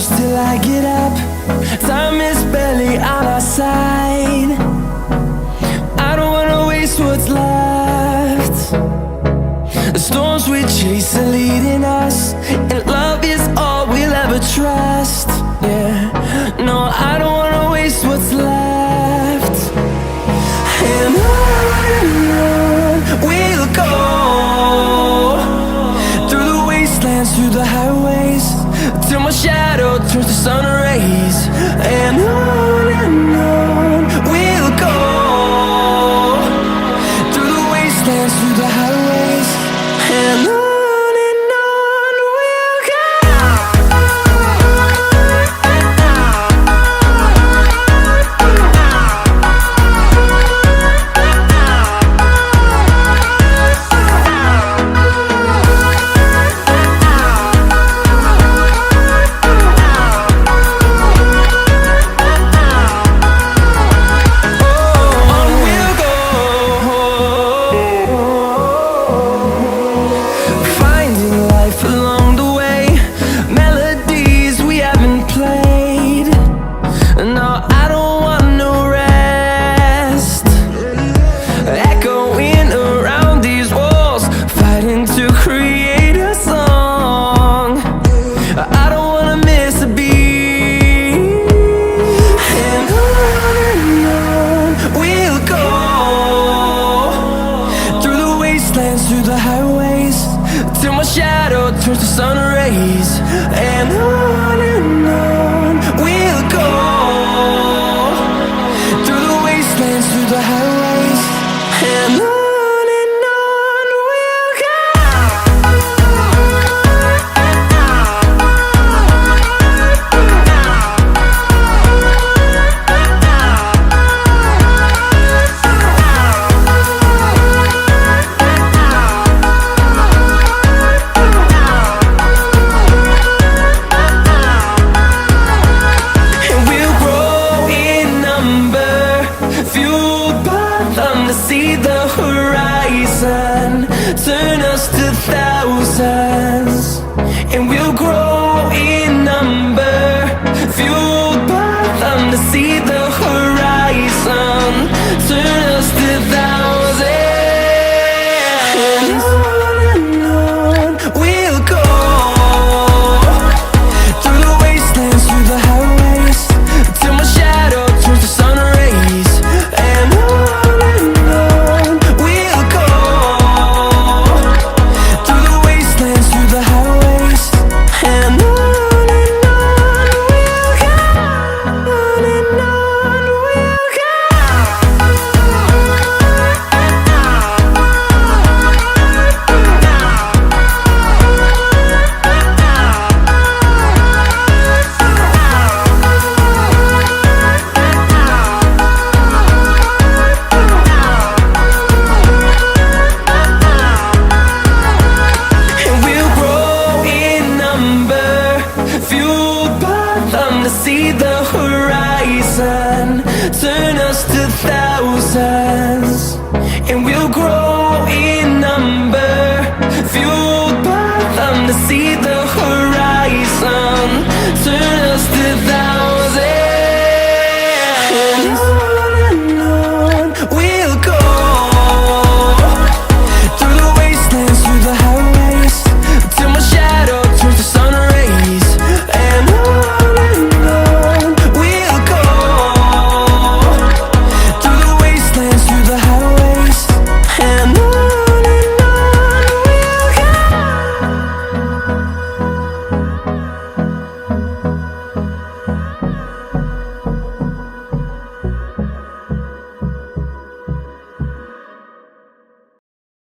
close till I get up. Time is barely on our side. I don't wanna waste what's left. The storms we chase are leading us, and love is all we'll ever trust. Yeah, no, I don't wanna waste what's left. And on we'll go, through the wastelands, through the highways, till my shadow turns to sun rays. And on we'll go, through the wastelands, through the highways, and on we'll go. Through the highways, till my shadow turns to sun rays. And on